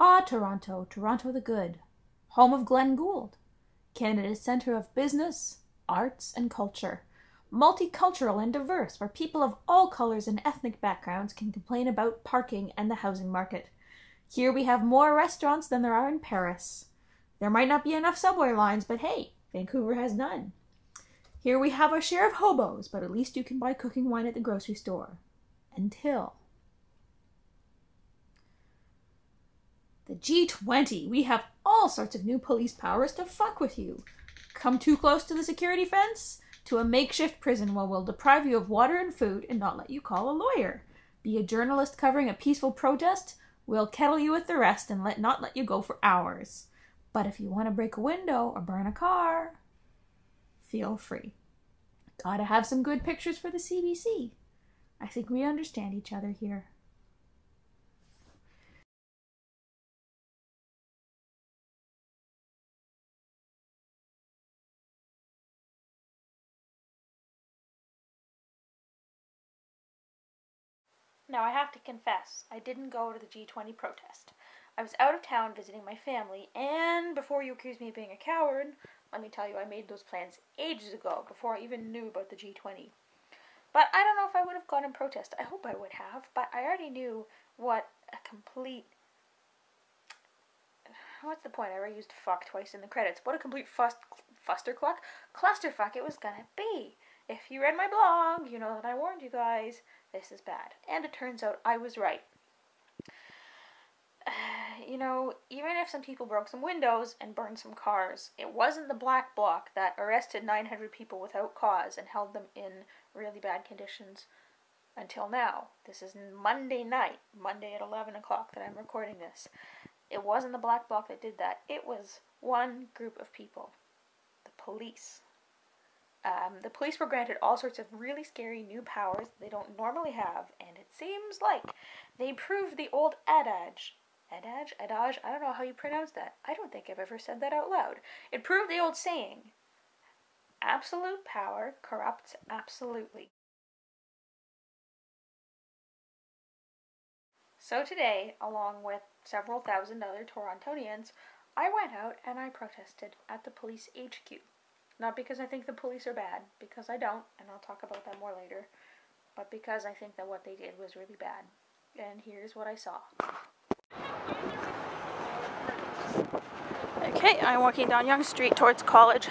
Ah, Toronto, Toronto the good, home of Glenn Gould, Canada's centre of business, arts, and culture. Multicultural and diverse, where people of all colours and ethnic backgrounds can complain about parking and the housing market. Here we have more restaurants than there are in Paris. There might not be enough subway lines, but hey, Vancouver has none. Here we have our share of hobos, but at least you can buy cooking wine at the grocery store. Until the G20, we have all sorts of new police powers to fuck with you. Come too close to the security fence? To a makeshift prison where we'll deprive you of water and food and not let you call a lawyer. Be a journalist covering a peaceful protest? We'll kettle you with the rest and not let you go for hours. But if you want to break a window or burn a car, feel free. Gotta have some good pictures for the CBC. I think we understand each other here. Now I have to confess, I didn't go to the G20 protest. I was out of town visiting my family, and before you accuse me of being a coward, let me tell you I made those plans ages ago, before I even knew about the G20. But I don't know if I would have gone in protest. I hope I would have, but I already knew what a complete... What's the point? I already used fuck twice in the credits. What a complete clusterfuck it was gonna be. If you read my blog, you know that I warned you guys, this is bad. And it turns out I was right. Even if some people broke some windows and burned some cars, it wasn't the black bloc that arrested 900 people without cause and held them in really bad conditions until now. This is Monday night, Monday at 11 o'clock that I'm recording this. It wasn't the black bloc that did that. It was one group of people, the police. The police were granted all sorts of really scary new powers they don't normally have, and it seems like they proved the old adage, I don't know how you pronounce that. I don't think I've ever said that out loud. It proved the old saying, absolute power corrupts absolutely. So today, along with several thousand other Torontonians, I went out and I protested at the police HQ. Not because I think the police are bad, because I don't, and I'll talk about that more later, but because I think that what they did was really bad. And here's what I saw. Okay, I'm walking down Yonge Street towards college.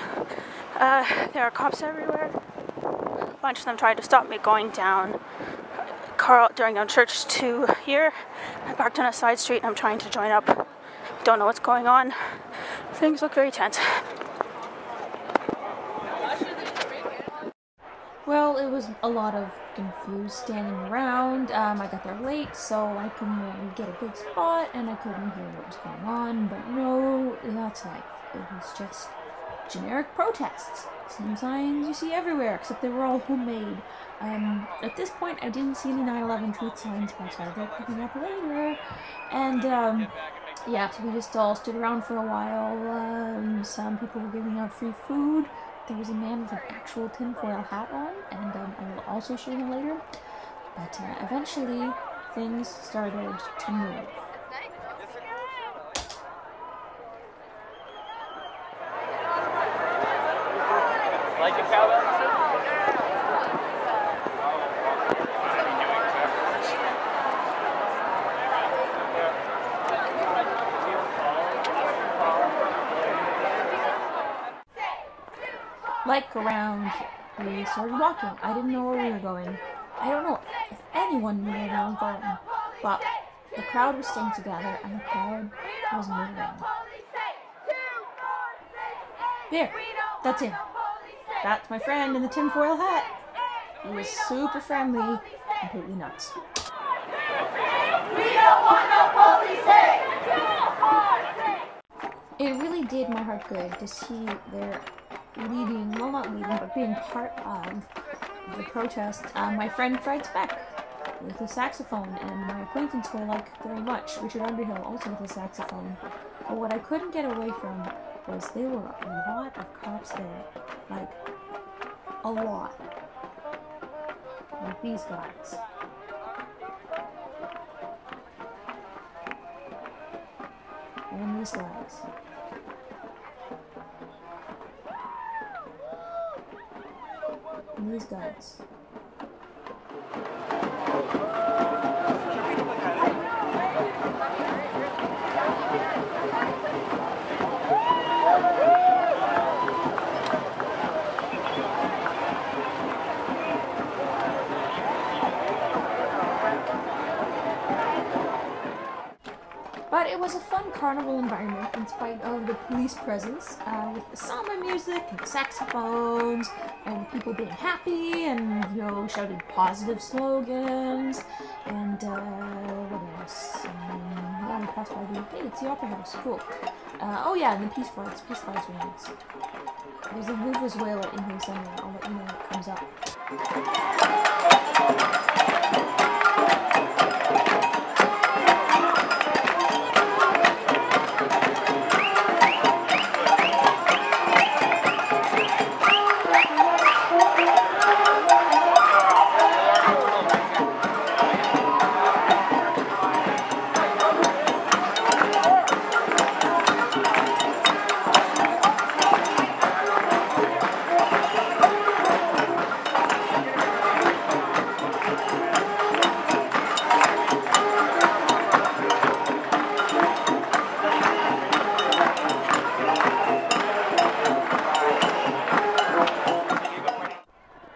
There are cops everywhere. A bunch of them tried to stop me going down Church to here. I parked on a side street and I'm trying to join up. Don't know what's going on. Things look very tense. Well, it was a lot of confused standing around. I got there late, so I couldn't really get a good spot, and I couldn't hear what was going on, but no, that's life. It was just generic protests. Same signs you see everywhere, except they were all homemade. At this point, I didn't see any 9/11 truth signs, but they're coming up later. And, yeah, so we just all stood around for a while. Some people were giving out free food. There was a man with an actual tinfoil hat on, and I will also show him later. But eventually, things started to move. Like a cowbell? Like around, we started walking. I didn't know where we were going. I don't know if anyone knew where we were going, but the crowd was staying together and the crowd was moving. There, that's him. That's my friend in the tinfoil hat. He was super friendly, completely nuts. We don't want no police. It really did my heart good to see their leading, well not leading, but being part of the protest. My friend Fred Speck with a saxophone, and my acquaintance who I like very much, Richard Underhill, also with a saxophone. But what I couldn't get away from was there were a lot of cops there. Like, a lot. Like these guys. these guys. And these guys. But it was a fun carnival environment in spite of the police presence, with the samba music and the saxophones and people being happy and, you know, shouted positive slogans and, what else? Yeah, we passed by the, hey, it's the Opera House, cool. Oh yeah, and the peace flags were nice. There's a Vuvuzela in here somewhere, I'll let you know when it comes up.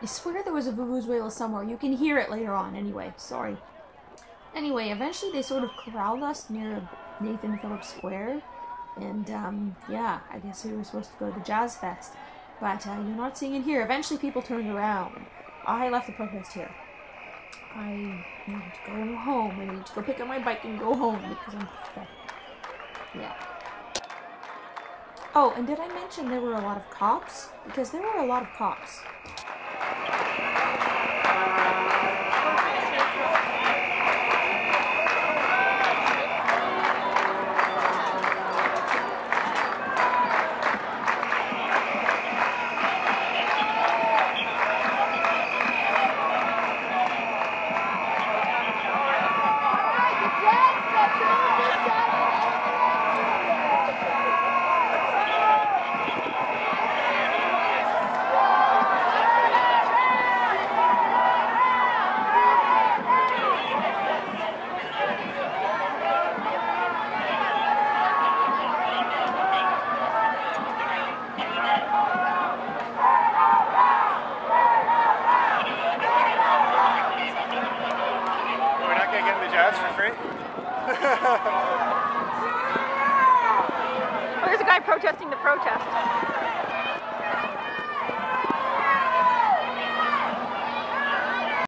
I swear there was a Vuvuzela somewhere. You can hear it later on anyway. Sorry. Anyway, eventually they sort of corralled us near Nathan Phillips Square. And, yeah, I guess we were supposed to go to the Jazz Fest. But you're not seeing it here. Eventually people turned around. I left the protest here. I need to go home. I need to go pick up my bike and go home because I'm pathetic. Yeah. Oh, and did I mention there were a lot of cops? Because there were a lot of cops. There's a guy protesting the protest.